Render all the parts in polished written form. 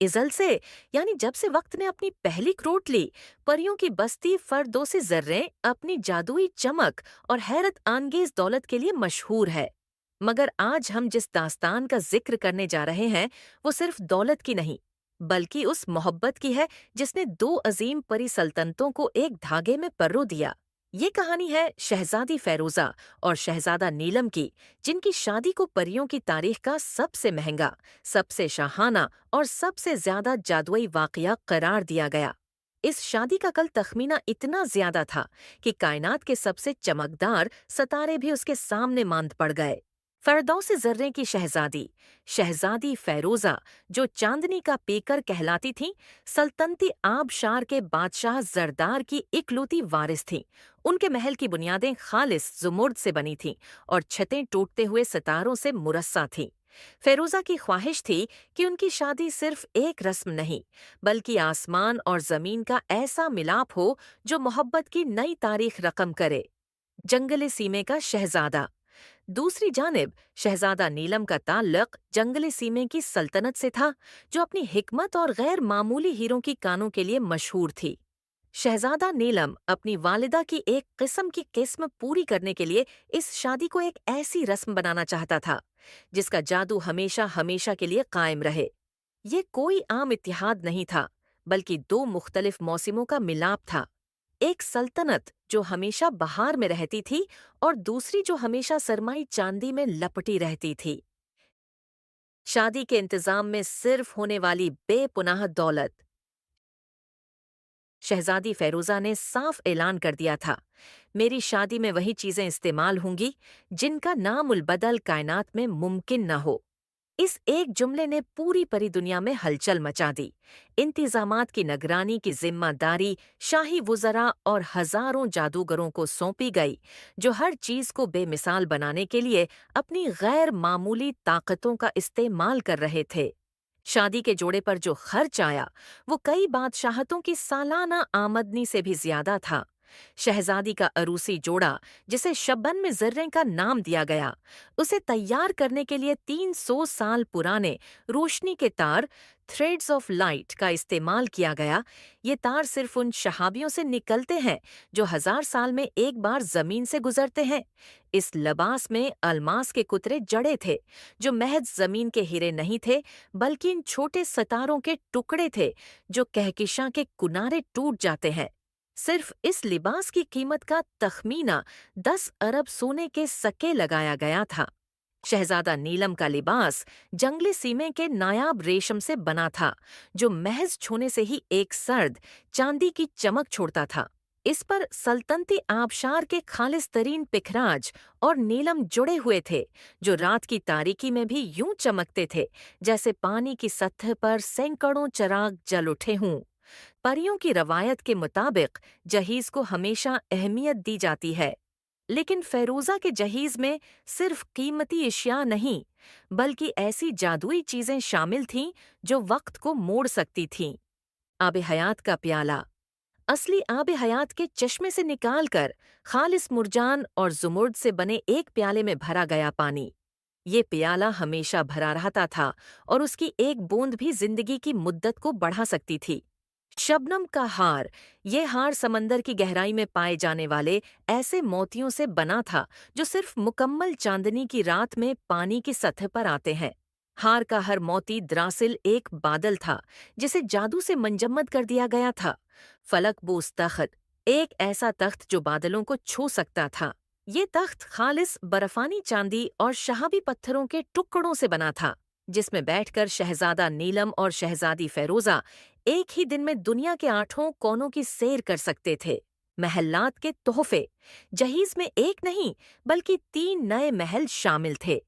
ازل سے، یعنی جب سے وقت نے اپنی پہلی کروٹ لی، پریوں کی بستی فردوسی ذریں اپنی جادوئی چمک اور حیرت انگیز دولت کے لیے مشہور ہے۔ مگر آج ہم جس داستان کا ذکر کرنے جا رہے ہیں وہ صرف دولت کی نہیں، بلکہ اس محبت کی ہے جس نے دو عظیم پری سلطنتوں کو ایک دھاگے میں پرو دیا۔ یہ کہانی ہے شہزادی فیروزہ اور شہزادہ نیلم کی، جن کی شادی کو پریوں کی تاریخ کا سب سے مہنگا، سب سے شاہانہ اور سب سے زیادہ جادوئی واقعہ قرار دیا گیا۔ اس شادی کا کل تخمینہ اتنا زیادہ تھا کہ کائنات کے سب سے چمکدار ستارے بھی اس کے سامنے ماند پڑ گئے۔ فردوس ذرے کی شہزادی، شہزادی فیروزہ، جو چاندنی کا پیکر کہلاتی تھیں، سلطنتی آبشار کے بادشاہ زردار کی اکلوتی وارث تھیں۔ ان کے محل کی بنیادیں خالص زمرد سے بنی تھیں اور چھتیں ٹوٹتے ہوئے ستاروں سے مرصع تھیں۔ فیروزہ کی خواہش تھی کہ ان کی شادی صرف ایک رسم نہیں، بلکہ آسمان اور زمین کا ایسا ملاپ ہو جو محبت کی نئی تاریخ رقم کرے۔ جنگل سیمے کا شہزادہ۔ دوسری جانب شہزادہ نیلم کا تعلق جنگل سیمے کی سلطنت سے تھا، جو اپنی حکمت اور غیر معمولی ہیروں کی کانوں کے لیے مشہور تھی۔ شہزادہ نیلم اپنی والدہ کی ایک قسم پوری کرنے کے لیے اس شادی کو ایک ایسی رسم بنانا چاہتا تھا جس کا جادو ہمیشہ ہمیشہ کے لیے قائم رہے۔ یہ کوئی عام اتحاد نہیں تھا، بلکہ دو مختلف موسموں کا ملاپ تھا۔ ایک سلطنت جو ہمیشہ بہار میں رہتی تھی اور دوسری جو ہمیشہ سرمائی چاندی میں لپٹی رہتی تھی۔ شادی کے انتظام میں صرف ہونے والی بے پناہ دولت۔ شہزادی فیروزہ نے صاف اعلان کر دیا تھا، میری شادی میں وہی چیزیں استعمال ہوں گی جن کا نام البدل کائنات میں ممکن نہ ہو۔ اس ایک جملے نے پوری پری دنیا میں ہلچل مچا دی۔ انتظامات کی نگرانی کی ذمہ داری شاہی وزراء اور ہزاروں جادوگروں کو سونپی گئی، جو ہر چیز کو بے مثال بنانے کے لیے اپنی غیر معمولی طاقتوں کا استعمال کر رہے تھے۔ شادی کے جوڑے پر جو خرچ آیا وہ کئی بادشاہتوں کی سالانہ آمدنی سے بھی زیادہ تھا۔ شہزادی کا عروسی جوڑا، جسے شبن میں زریں کا نام دیا گیا، اسے تیار کرنے کے لیے 300 سال پرانے روشنی کے تار تھریڈز آف لائٹ کا استعمال کیا گیا۔ یہ تار صرف ان شہابیوں سے نکلتے ہیں جو 1000 سال میں ایک بار زمین سے گزرتے ہیں۔ اس لباس میں الماس کے قطرے جڑے تھے، جو محض زمین کے ہیرے نہیں تھے، بلکہ ان چھوٹے ستاروں کے ٹکڑے تھے جو کہکشاں کے کنارے ٹوٹ جاتے ہیں۔ صرف اس لباس کی قیمت کا تخمینہ 10 ارب سونے کے سکے لگایا گیا تھا۔ شہزادہ نیلم کا لباس جنگلی سیمے کے نایاب ریشم سے بنا تھا، جو محض چھونے سے ہی ایک سرد چاندی کی چمک چھوڑتا تھا۔ اس پر سلطنتی آبشار کے خالص ترین پکھراج اور نیلم جڑے ہوئے تھے، جو رات کی تاریکی میں بھی یوں چمکتے تھے جیسے پانی کی سطح پر سینکڑوں چراغ جل اٹھے ہوں۔ پریوں کی روایت کے مطابق جہیز کو ہمیشہ اہمیت دی جاتی ہے، لیکن فیروزہ کے جہیز میں صرف قیمتی اشیاء نہیں، بلکہ ایسی جادوئی چیزیں شامل تھیں جو وقت کو موڑ سکتی تھیں۔ آب حیات کا پیالہ۔ اصلی آب حیات کے چشمے سے نکال کر خالص مرجان اور زمرد سے بنے ایک پیالے میں بھرا گیا پانی۔ یہ پیالہ ہمیشہ بھرا رہتا تھا اور اس کی ایک بوند بھی زندگی کی مدت کو بڑھا سکتی تھی۔ شبنم کا ہار۔ یہ ہار سمندر کی گہرائی میں پائے جانے والے ایسے موتیوں سے بنا تھا جو صرف مکمل چاندنی کی رات میں پانی کی سطح پر آتے ہیں۔ ہار کا ہر موتی دراصل ایک بادل تھا جسے جادو سے منجمد کر دیا گیا تھا۔ فلک بوس تخت، ایک ایسا تخت جو بادلوں کو چھو سکتا تھا۔ یہ تخت خالص برفانی چاندی اور شہابی پتھروں کے ٹکڑوں سے بنا تھا، جس میں بیٹھ کر شہزادہ نیلم اور شہزادی فیروزہ ایک ہی دن میں دنیا کے 8 کونوں کی سیر کر سکتے تھے۔ محلات کے تحفے۔ جہیز میں ایک نہیں بلکہ 3 نئے محل شامل تھے،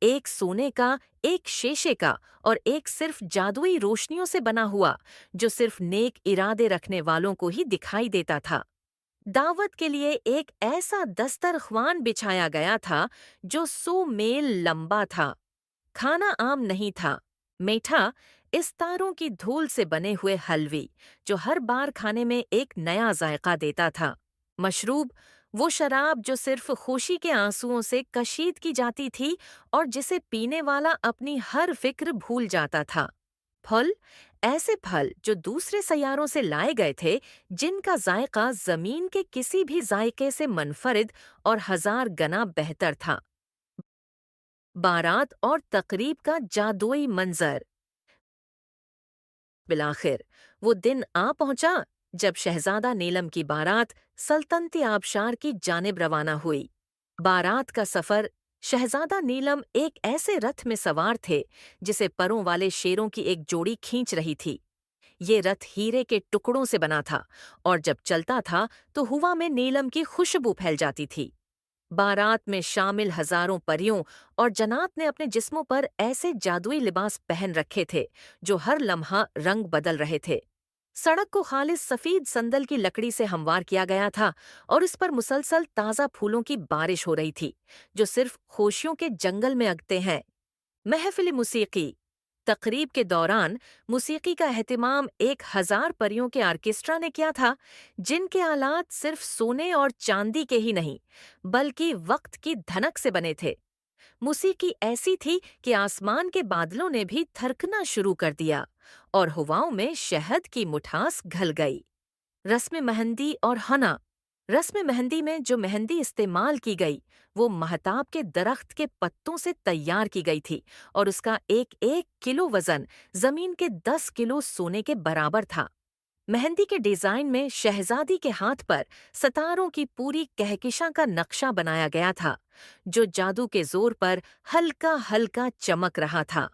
ایک سونے کا، ایک شیشے کا اور ایک صرف جادوئی روشنیوں سے بنا ہوا، جو صرف نیک ارادے رکھنے والوں کو ہی دکھائی دیتا تھا۔ دعوت کے لیے ایک ایسا دسترخوان بچھایا گیا تھا جو 100 میل لمبا تھا۔ کھانا عام نہیں تھا، میٹھا، اس تاروں کی دھول سے بنے ہوئے حلوی جو ہر بار کھانے میں ایک نیا ذائقہ دیتا تھا۔ مشروب، وہ شراب جو صرف خوشی کے آنسوؤں سے کشید کی جاتی تھی اور جسے پینے والا اپنی ہر فکر بھول جاتا تھا۔ پھل، ایسے پھل جو دوسرے سیاروں سے لائے گئے تھے، جن کا ذائقہ زمین کے کسی بھی ذائقے سے منفرد اور 1000 گنا بہتر تھا۔ بارات اور تقریب کا جادوئی منظر۔ بالآخر وہ دن آ پہنچا جب شہزادہ نیلم کی بارات سلطنتی آبشار کی جانب روانہ ہوئی۔ بارات کا سفر شہزادہ نیلم ایک ایسے رتھ میں سوار تھے جسے پروں والے شیروں کی ایک جوڑی کھینچ رہی تھی۔ یہ رتھ ہیرے کے ٹکڑوں سے بنا تھا اور جب چلتا تھا تو ہوا میں نیلم کی خوشبو پھیل جاتی تھی۔ بارات میں شامل ہزاروں پریوں اور جنات نے اپنے جسموں پر ایسے جادوئی لباس پہن رکھے تھے جو ہر لمحہ رنگ بدل رہے تھے۔ سڑک کو خالص سفید سندل کی لکڑی سے ہموار کیا گیا تھا اور اس پر مسلسل تازہ پھولوں کی بارش ہو رہی تھی جو صرف خوشیوں کے جنگل میں اگتے ہیں۔ محفل موسیقی۔ تقریب کے دوران موسیقی کا اہتمام 1000 پریوں کے آرکیسٹرا نے کیا تھا، جن کے آلات صرف سونے اور چاندی کے ہی نہیں بلکہ وقت کی دھنک سے بنے تھے۔ موسیقی ایسی تھی کہ آسمان کے بادلوں نے بھی تھرکنا شروع کر دیا اور ہواؤں میں شہد کی مٹھاس گھل گئی۔ رسم مہندی اور حنا۔ رسم مہندی میں جو مہندی استعمال کی گئی وہ مہتاب کے درخت کے پتوں سے تیار کی گئی تھی اور اس کا ایک ایک کلو وزن زمین کے 10 کلو سونے کے برابر تھا۔ مہندی کے ڈیزائن میں شہزادی کے ہاتھ پر ستاروں کی پوری کہکشاں کا نقشہ بنایا گیا تھا جو جادو کے زور پر ہلکا ہلکا چمک رہا تھا۔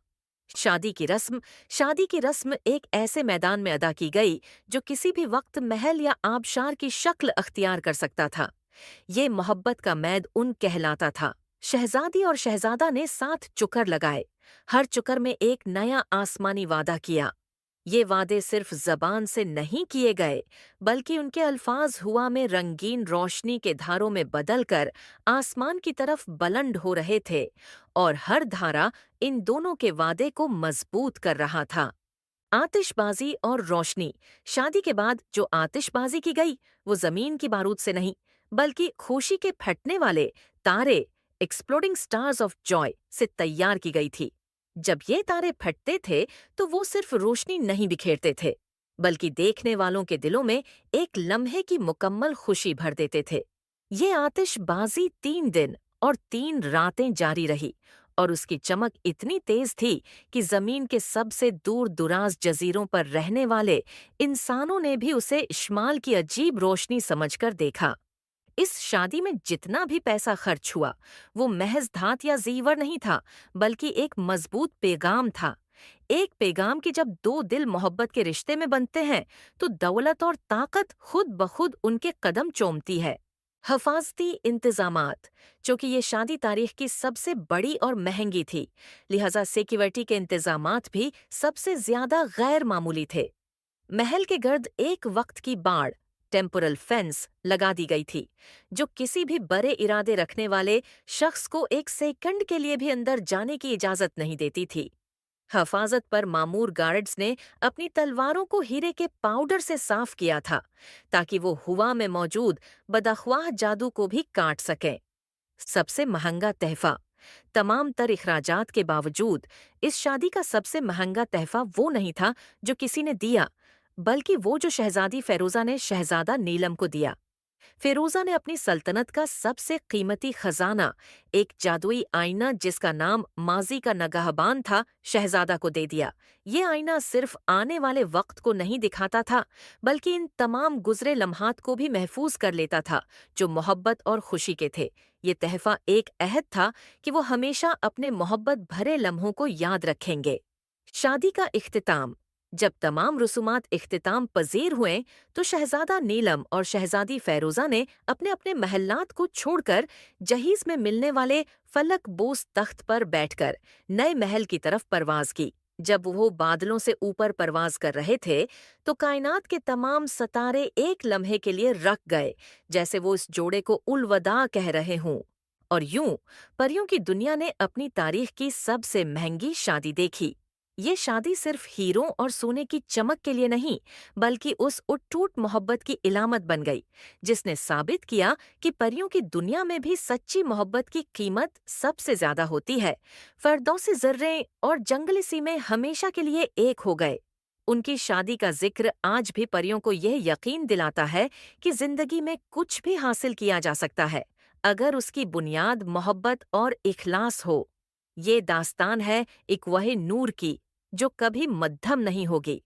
شادی کی رسم ایک ایسے میدان میں ادا کی گئی جو کسی بھی وقت محل یا آبشار کی شکل اختیار کر سکتا تھا۔ یہ محبت کا میدان کہلاتا تھا۔ شہزادی اور شہزادہ نے 7 چکر لگائے، ہر چکر میں ایک نیا آسمانی وعدہ کیا۔ یہ وعدے صرف زبان سے نہیں کیے گئے بلکہ ان کے الفاظ ہوا میں رنگین روشنی کے دھاروں میں بدل کر آسمان کی طرف بلند ہو رہے تھے اور ہر دھارا ان دونوں کے وعدے کو مضبوط کر رہا تھا۔ آتش بازی اور روشنی۔ شادی کے بعد جو آتش بازی کی گئی وہ زمین کی بارود سے نہیں بلکہ خوشی کے پھٹنے والے تارے ایکسپلوڈنگ سٹارز آف جوائے سے تیار کی گئی تھی۔ جب یہ تارے پھٹتے تھے تو وہ صرف روشنی نہیں بکھیرتے تھے بلکہ دیکھنے والوں کے دلوں میں ایک لمحے کی مکمل خوشی بھر دیتے تھے۔ یہ آتش بازی 3 دن اور 3 راتیں جاری رہی اور اس کی چمک اتنی تیز تھی کہ زمین کے سب سے دور دراز جزیروں پر رہنے والے انسانوں نے بھی اسے شمال کی عجیب روشنی سمجھ کر دیکھا۔ اس شادی میں جتنا بھی پیسہ خرچ ہوا وہ محض دھات یا زیور نہیں تھا بلکہ ایک مضبوط پیغام تھا۔ ایک پیغام کہ جب 2 دل محبت کے رشتے میں بنتے ہیں تو دولت اور طاقت خود بخود ان کے قدم چومتی ہے۔ حفاظتی انتظامات۔ چونکہ یہ شادی تاریخ کی سب سے بڑی اور مہنگی تھی لہذا سیکیورٹی کے انتظامات بھی سب سے زیادہ غیر معمولی تھے۔ محل کے گرد ایک وقت کی باڑ ٹیمپورل فینس لگا دی گئی تھی جو کسی بھی برے ارادے رکھنے والے شخص کو 1 سیکنڈ کے لیے بھی اندر جانے کی اجازت نہیں دیتی تھی۔ حفاظت پر مامور گارڈز نے اپنی تلواروں کو ہیرے کے پاؤڈر سے صاف کیا تھا تاکہ وہ ہوا میں موجود بداخواہ جادو کو بھی کاٹ سکیں۔ سب سے مہنگا تحفہ۔ تمام تر اخراجات کے باوجود اس شادی کا سب سے مہنگا تحفہ وہ نہیں تھا جو کسی نے دیا بلکہ وہ جو شہزادی فیروزہ نے شہزادہ نیلم کو دیا۔ فیروزہ نے اپنی سلطنت کا سب سے قیمتی خزانہ، ایک جادوئی آئینہ جس کا نام ماضی کا نگہبان تھا، شہزادہ کو دے دیا۔ یہ آئینہ صرف آنے والے وقت کو نہیں دکھاتا تھا بلکہ ان تمام گزرے لمحات کو بھی محفوظ کر لیتا تھا جو محبت اور خوشی کے تھے۔ یہ تحفہ ایک عہد تھا کہ وہ ہمیشہ اپنے محبت بھرے لمحوں کو یاد رکھیں گے۔ شادی کا اختتام۔ جب تمام رسومات اختتام پذیر ہوئے تو شہزادہ نیلم اور شہزادی فیروزہ نے اپنے اپنے محلات کو چھوڑ کر جہیز میں ملنے والے فلک بوس تخت پر بیٹھ کر نئے محل کی طرف پرواز کی۔ جب وہ بادلوں سے اوپر پرواز کر رہے تھے تو کائنات کے تمام ستارے ایک لمحے کے لیے رک گئے جیسے وہ اس جوڑے کو الوداع کہہ رہے ہوں۔ اور یوں پریوں کی دنیا نے اپنی تاریخ کی سب سے مہنگی شادی دیکھی۔ یہ شادی صرف ہیروں اور سونے کی چمک کے لیے نہیں بلکہ اس اٹوٹ محبت کی علامت بن گئی جس نے ثابت کیا کہ پریوں کی دنیا میں بھی سچی محبت کی قیمت سب سے زیادہ ہوتی ہے۔ فردوسی ذرے اور جنگلی سیمیں ہمیشہ کے لیے ایک ہو گئے۔ ان کی شادی کا ذکر آج بھی پریوں کو یہ یقین دلاتا ہے کہ زندگی میں کچھ بھی حاصل کیا جا سکتا ہے اگر اس کی بنیاد محبت اور اخلاص ہو۔ یہ داستان ہے ایک وہ نور کی جو کبھی مدھم نہیں ہوگی۔